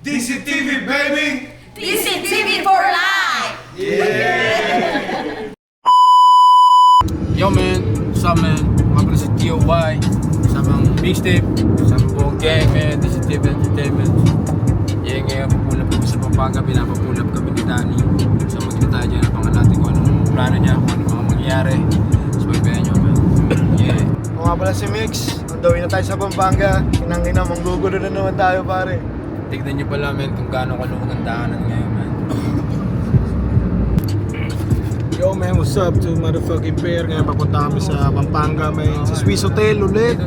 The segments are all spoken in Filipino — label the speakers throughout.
Speaker 1: DCTV, baby!
Speaker 2: DCTV for life!
Speaker 1: Yeah!
Speaker 3: Yo man, what's up man? Mga pala si TOY, kasamang mixtape, kasamang buong gang man, DCTV Entertainment. Yeah, ngayon papulap kami sa Pampanga, pinapapulap kami ni Danny. So magkita tayo dyan, abangan natin kung anong plano niya, kung anong mga mangyayari. So magbayan nyo man. Yeah.
Speaker 4: Kung nga pala si Mix, andawin na tayo sa Pampanga. Kinang-ina, manggugulo na naman tayo pare.
Speaker 3: Tignan nyo pala men kung gaano kalungag ang daanan ngayon man.
Speaker 4: Yo man, what's up to motherfucking pair? Ngayon papunta kami sa Pampanga man, sa Swiss Hotel ulit.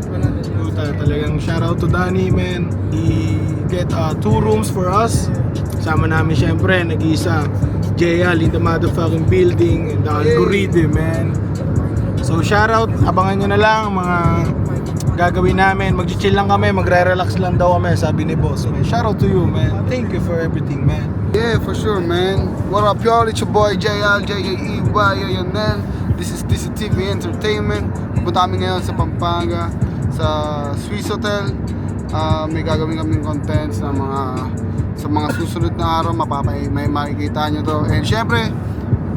Speaker 4: Talagang shoutout to Danny man. He get 2 rooms for us. Sama namin syempre, nag-iisa JL in the motherfucking building and the algorithm man. So shoutout, abangan nyo na lang mga gagawin namin. Mag-chill lang kami, magre-relax lang daw kami, sabi ni boss man. Shoutout to you man, thank you for everything man.
Speaker 5: Yeah, for sure, man. What up, y'all? It's your boy JL, J-A-E-Y, and then this is DCTV Entertainment. Punta kami ngayon sa Pampanga, sa Swiss Hotel. May gagawin kaming contents na sa mga susunod na araw, may makikita nyo to. And syempre,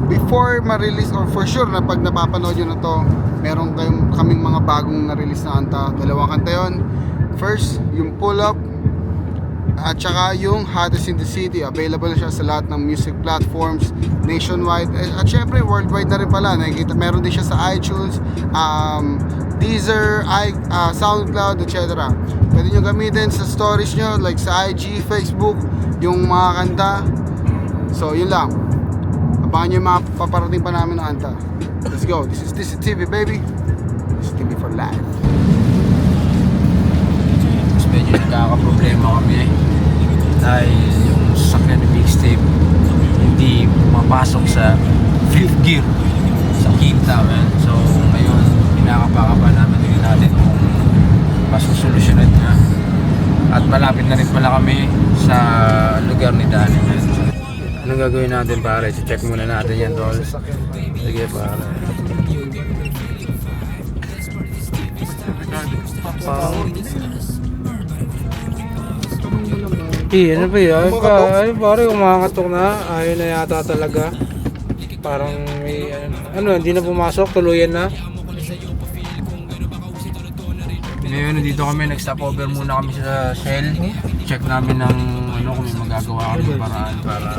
Speaker 5: before ma-release, or for sure na pag napapanood nyo na to, meron kaming mga bagong na-release na kanta. 2 kanta yun. First, yung Pull Up, at saka yung Hottest in the City. Available na siya sa lahat ng music platforms nationwide, at syempre worldwide na rin pala. Nakikita, meron din siya sa iTunes, Deezer, SoundCloud, etc. Pwede nyo gamitin sa stories nyo, like sa IG, Facebook, yung mga kanta. So yun lang, abangan nyo yung mga paparating pa namin na kanta. Let's go, this is DCTV baby, DCTV for life.
Speaker 3: Mas medyo nagkakaproblema kami dahil yung sasakyan ni mixtape hindi pumapasok sa 5th gear sa quinta man. So ngayon pinakapakapa namin din natin kung masusolusyonan niya, at malapit na rin pala kami sa lugar ni Danny man. So, anong gagawin natin pare? Check muna natin yan tol. Sige pare. Ano ba yun? Ay pare, kumakatok na. Ayaw na yata talaga. Parang may hindi na pumasok, tuluyan na. Ngayon dito kami, nag-stopover muna kami sa Shell. Check namin ng kung may magagawa kami paraan para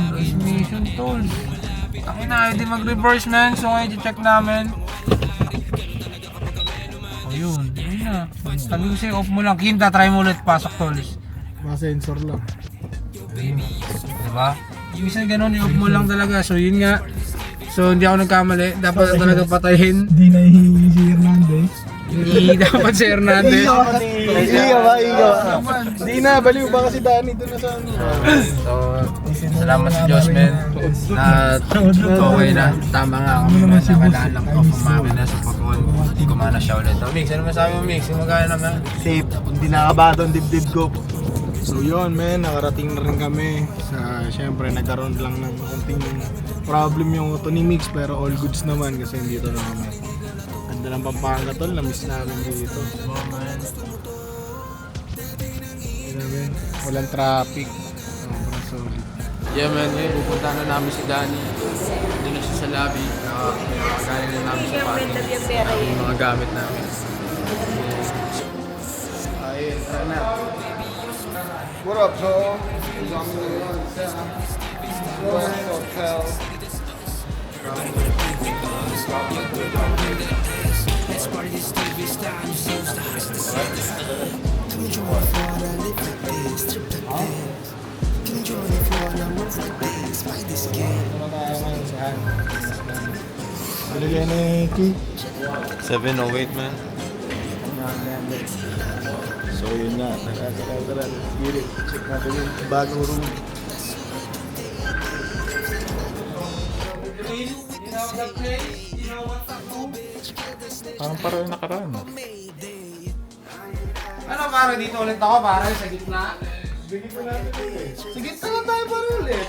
Speaker 3: transmission tools. Ang ina, hindi mag-reverse man. So ngayon check namin. Ayun na. Sabi ko sa'yo, off mo lang. Quinta, try mo ulit, pasok tools.
Speaker 4: Mga sensor lang.
Speaker 3: Diba? Ibig ganun, i-off mo lang talaga. So yun nga. So hindi ako nagkamali. Dapat talaga patayin.
Speaker 4: Di na si Hernandez.
Speaker 3: Hindi dapat si Hernandez.
Speaker 4: Di na, baliw ba kasi Danny doon na sa ano.
Speaker 3: So, salamat sa Diyos men. Na okay na. Tama nga kami man. Nakalaan lang off ang makina sa pag-on. Hindi ko mana siya ulit. Mix, ano masabi mo Mix? Yung magkano naman?
Speaker 4: Safe, hindi nakabado ang dibdib ko. So yun men, nakarating na rin kami sa, syempre nagkaroon lang ng konting problem yung auto ni Mix, pero all goods naman kasi dito na kami. Ganda ng Pampanga tol, na-miss namin dito. Yun, walang traffic. Sobrang solid.
Speaker 3: Yeah man, ngayon pupunta na namin si Danny. Doon na siya sa lobby. Nakakagaling na namin sa parking. Yung mga gamit namin.
Speaker 4: Ayun, tara na.
Speaker 5: What up, Joel? Hotel.
Speaker 4: Balik na key.
Speaker 1: 708 man.
Speaker 4: So yun na, tara, spirit, check natin yung bagong room.
Speaker 1: Parang parang nakaraan.
Speaker 3: Ano para dito ulit ako para sa gitna?
Speaker 4: Bigyan pa natin ulit.
Speaker 3: Sa gitna lang tayo para ulit.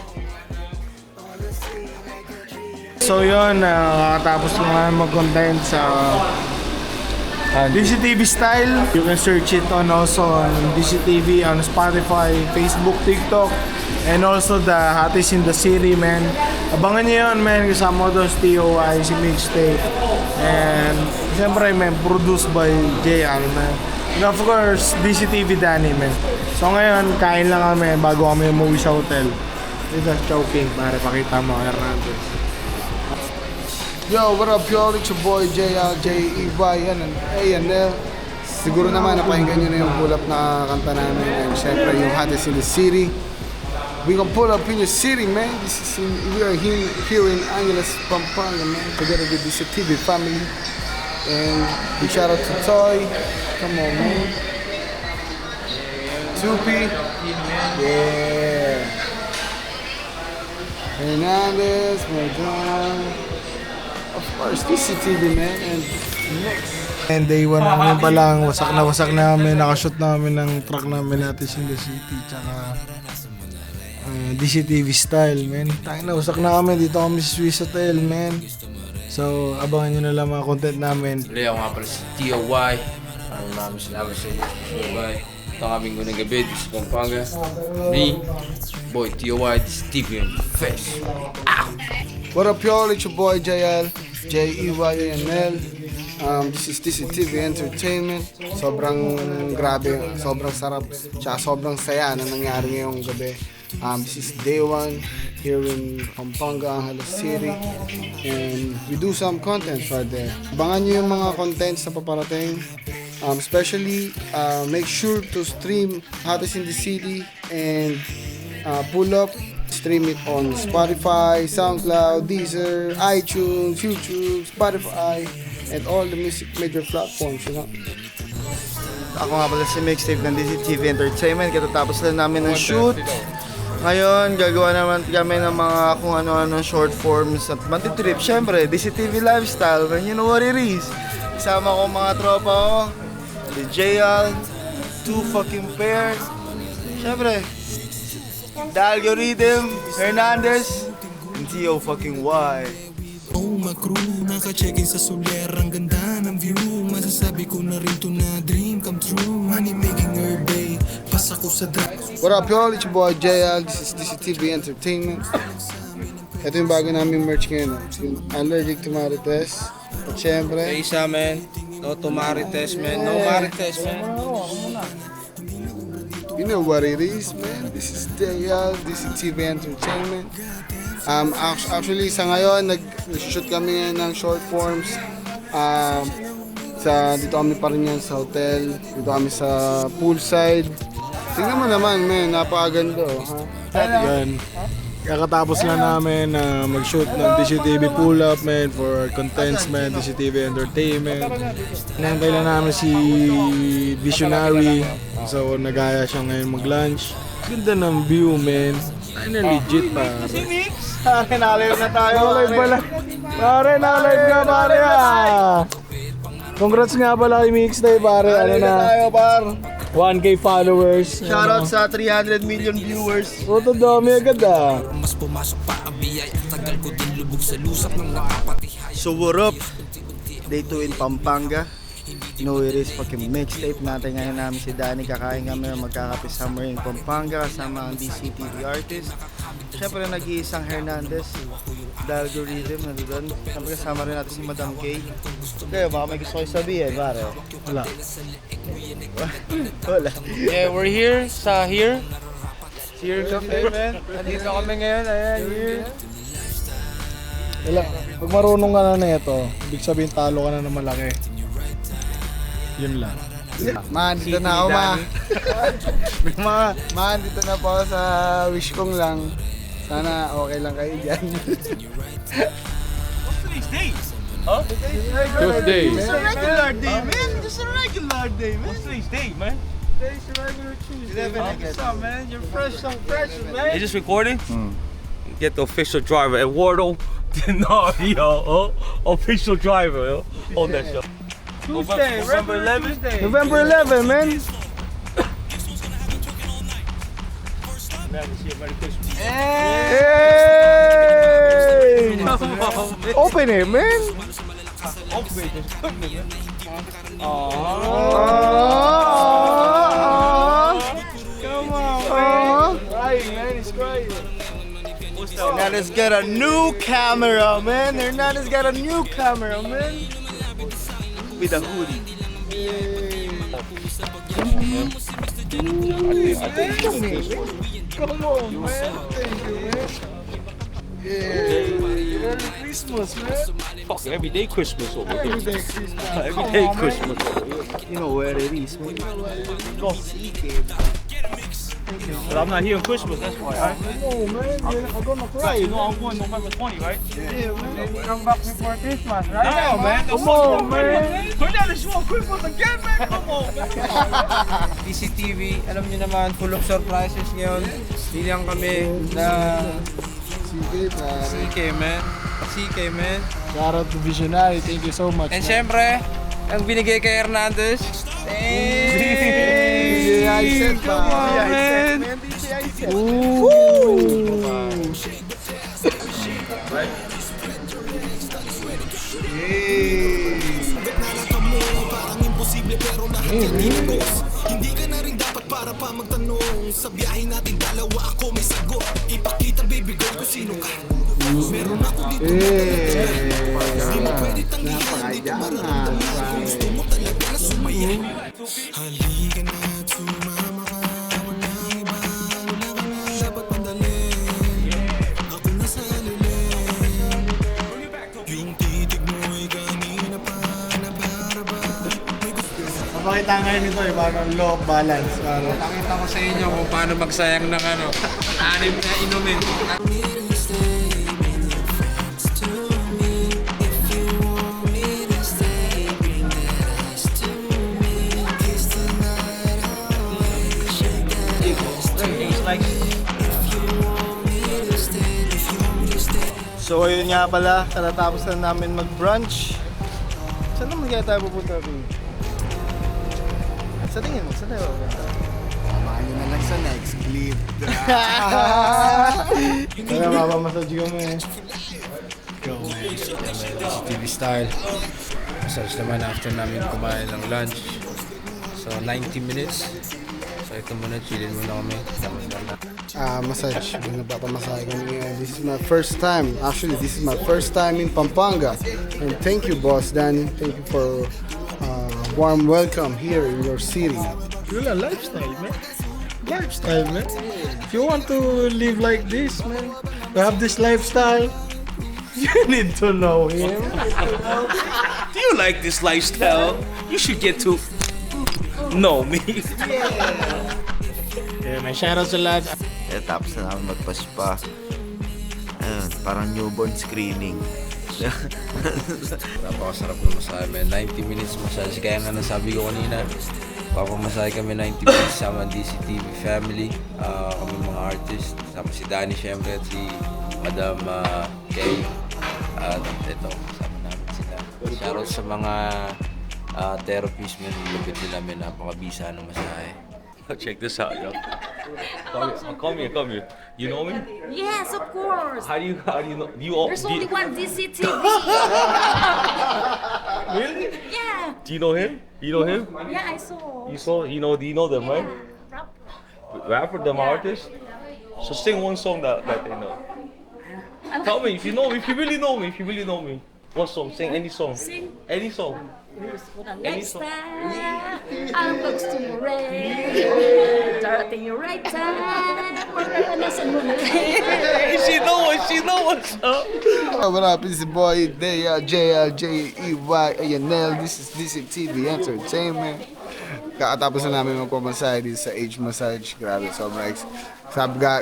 Speaker 4: So yun, nakatapos ko nga mag-content sa DCTV Style. You can search it on also on DCTV, on Spotify, Facebook, TikTok, and also the Hottest in the City, man. Abangan nyo yun, man. Kasama ko doon si TOI, si Mixtape. And siyempre, man, produced by JL, man. And of course, DCTV Danny, man. So ngayon, kain lang kami bago kami umuwi sa hotel. Ito, Chowking, pare. Pakita mo, Hernandez.
Speaker 5: Yo, what up y'all? It's your boy JL, J-E-Y, and A&L. Siguro naman napahinggan nyo na yung pull-up na kanta namin. And syempre yung Hottest in the City. We gonna pull up in your city, man. We are here in Angeles, Pampanga, man. Together with the TV family. And big shout out to Toy. Come on, man. Tupi. Yeah. Hernandez, Madon. Of course, DCTV, man. And next.
Speaker 4: And day 1 namin pa lang, wasak na namin, nakashoot namin ng truck namin natin in the city, tsaka DCTV Style, man. Tayo na, wasak na kami, dito kami sa Swiss Hotel, man. So, abangan nyo na lang mga content namin.
Speaker 3: Leo nga pala si TOY. Maraming salamat sa inyo. TOY. Ito ang aming gunang gabi dito sa Pampanga. Ni, boy TOY, this TV on Fresh.
Speaker 5: What up, y'all? It's your boy JL, J-E-Y-A-N-L. This is TV Entertainment. Sobrang grabe, sobrang sarap, tsaka sobrang saya na nangyari ngayong gabi. This is day 1 here in Pampanga, Angeles City. And we do some contents right there. Abangan nyo yung mga contents na paparating. Especially, make sure to stream Hottest in the City and pull up. Stream it on Spotify, SoundCloud, Deezer, iTunes, YouTube, Spotify, and all the music major platforms, you know.
Speaker 6: Ako nga pala si Mixtape ng DCTV Entertainment. Katatapos lang namin ng shoot. Ngayon, gagawa naman kami ng mga kung ano-ano short forms at mantitrip. Siyempre, DCTV Lifestyle, man, you know what it is. Kasama ko mga tropa ko, the JL, 2 fucking pair. Siyempre, the Algorithm, Hernandez, and T.O. fucking Y.
Speaker 7: Oh, my crew, naka-check-in sa Soler. Ang ganda ng view, masasabi ko na rin to na dream come true. Money making her bay, pas ako sa drive.
Speaker 5: What up, y'all? It's your boy JL. This is DCTV Entertainment. Ito yung bago namin merch ngayon. Yung Allergic to Marites. At syempre,
Speaker 3: Isa, man. No to Marites, man. No Marites, man.
Speaker 5: you know what it is, man. This is JL, DCTV Entertainment. Actually, sa ngayon, nag-shoot kami ngayon ng short forms. Dito kami pa rin yan sa hotel. Dito kami sa poolside. Tingnan mo naman, man. Napakaganda, ha?
Speaker 4: Yan. Kakatapos lang namin na mag-shoot ng DCTV pull-up, man, for contents, man, DCTV Entertainment. Nantay lang namin si Visionary. So, nagaya siya ngayon mag-lunch. Ganda ng view, man. Ay na legit, pare.
Speaker 6: Pare, nalive na tayo.
Speaker 4: Nalive pala. Pare, nalive na, pare, ah. Congrats nga pala kay Mixtape, pare. Ano na,
Speaker 6: Tayo, par.
Speaker 4: 1K followers.
Speaker 6: Shoutout sa 300 million viewers.
Speaker 4: Puto dami agad, ah.
Speaker 7: Mas pumasok pa ang biyay at tagal ko din lubog sa lusak ng nakapatihay.
Speaker 6: So what up? Day 2 in Pampanga. You know it is fucking Mixtape. Natin ngayon namin si Danny. Kakain kami magkakape summer in Pampanga kasama ang DCTV artist. Siyempre nag-iisang Hernandez. The Algorithm nandun. Siyempre kasama rin natin si Madam K. Kaya baka may gusto kayo sabihin, pare.
Speaker 4: Wala.
Speaker 6: Wala.
Speaker 3: Yeah, we're here sa Here.
Speaker 4: Here cafe, man.
Speaker 3: Nandito kami ngayon. Ayan, here.
Speaker 4: Wala. Pag marunong ka na nito, ibig sabihin talo ka na ng malaki. Yun lang.
Speaker 5: Man, dito na ako, man, dito na po ako sa wish kong lang. Sana okay lang kayo dyan.
Speaker 3: Tuesday.
Speaker 6: Regular day, man. Just a regular day, man. What's today's date, man? Today's regular Tuesday. 11 What's up, man? You're fresh, man.
Speaker 8: Is this recording? Get the official driver, Eduardo. No, yo, official driver, yo. On that show.
Speaker 6: Tuesday,
Speaker 8: November 11th?
Speaker 4: November 11, man. Hey! Open it, man. Come on, man. Crying, man. He's crying.
Speaker 6: Hernandez got a new camera, man. Hernandez got a new camera, man. With a hoodie.
Speaker 4: Come on, man. Thank you, man. Yeah. Merry Christmas, man.
Speaker 8: Fuck, everyday Christmas over here.
Speaker 4: Everyday Christmas.
Speaker 8: Everyday Christmas over here.
Speaker 6: You know where it is, man.
Speaker 8: But I'm not here on Christmas, that's why, right?
Speaker 4: Oh, man. I'm gonna cry.
Speaker 8: You know I'm going November 20, right?
Speaker 4: Yeah, man. Come back before Christmas,
Speaker 8: No,
Speaker 4: right?
Speaker 8: man.
Speaker 4: Come on, man.
Speaker 8: Hernandez, you want Christmas again, man? Come on, man.
Speaker 3: DCTV, alam niyo naman, full of surprises ngayon. Bilang kami na CK, man. CK, man.
Speaker 4: Shout out to Visionary. Thank you so much,
Speaker 3: And
Speaker 4: man.
Speaker 3: syempre, ang binigay kay Hernandez.
Speaker 4: DJ Iset,
Speaker 3: Come on, man.
Speaker 7: Hindi ka na rin dapat para pa magtanong. Sa biyahe natin dalawa ako may sagot. Ipakita baby girl kung sino ka. Meron ako dito. Di mo pwede tanggihan. Dito mararamdaman kung gusto mo talaga na sumayin. Halika na at sumama ka. Walang iba, wala ka na dapat pandalin. Ako na sa lilim. Yung titig mo'y kanina pa nabaraba. May gusto.
Speaker 4: Mapakita ngayon nito eh, parang law of balance. Parang
Speaker 3: Nakita ko sa inyo kung paano magsayang ng anim na inumin.
Speaker 6: So ayun nga pala, katatapos na namin mag-brunch. Saan naman kaya tayo pupunta rin? Sa tingin mo, saan tayo pupunta?
Speaker 5: Samahan nyo na lang sa next clip.
Speaker 4: kaya mapamassage kami.
Speaker 3: TV style. Massage naman after namin kumain ng lunch. So 90 minutes. So ito muna, chillin muna kami.
Speaker 5: Massage. Nagpapamasahe kami ngayon. This is my first time. Actually, this is my first time in Pampanga. And thank you, Boss Danny. Thank you for warm welcome here in your city.
Speaker 4: Yun lang, lifestyle, man. Lifestyle, man. If you want to live like this, man, to have this lifestyle, you need to know him.
Speaker 8: Do you like this lifestyle? You should get to know me.
Speaker 4: Yeah, man. Shoutout sa lahat.
Speaker 6: Tapos na namin magpa-spa. Ayun, parang newborn screening.
Speaker 3: Napakasarap na masahe, man. 90 minutes massage. Kaya nga nasabi ko kanina, papamasahe kami 90 minutes sama DCTV family. Kami mga artist. Sama si Danny syempre at si Madam Kay. At ito, kasama namin sila. Shoutout sa mga therapists, man. Lupit nila, man. Napakabisa ng masahe.
Speaker 8: Check this out, yo. Come here. You know me?
Speaker 2: Yes, of course.
Speaker 8: How do you know? Do you all?
Speaker 2: There's
Speaker 8: Do
Speaker 2: only
Speaker 8: you,
Speaker 2: one DCTV.
Speaker 8: really?
Speaker 2: Yeah.
Speaker 8: Do you know him? You know him?
Speaker 2: Yeah, I saw.
Speaker 8: You saw? You know? Do you know them, right? Rapper, them artists. So sing one song that they know. Tell me if you know me. If you really know me. If you really know me. What song? Sing any song.
Speaker 2: Sing.
Speaker 8: Any song.
Speaker 2: Next time, I'm looks to your right. Darting your right time.
Speaker 8: She know what's up.
Speaker 5: What up? It's your boy JLJEY Ayanel. This is DCTV Entertainment. Kakatapos na namin magpamasahe dito sa Age Massage. Grabe, sobrang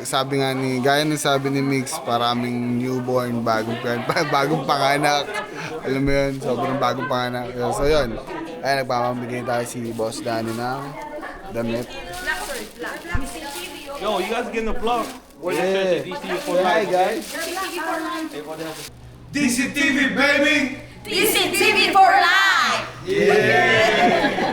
Speaker 5: sabi nga ni, gaya ng sabi ni Mix, para aming newborn, bagong panganak. Alam mo yun, sobrang bagong panganak. So yun, ay nagpapamigay tayo si Boss Danny ng damit.
Speaker 8: Yo, you guys getting a vlog? Where's
Speaker 5: Yeah.
Speaker 8: the DCTV for
Speaker 5: Hi
Speaker 8: life?
Speaker 5: guys.
Speaker 1: DCTV, baby!
Speaker 2: DCTV for life.
Speaker 1: Yeah!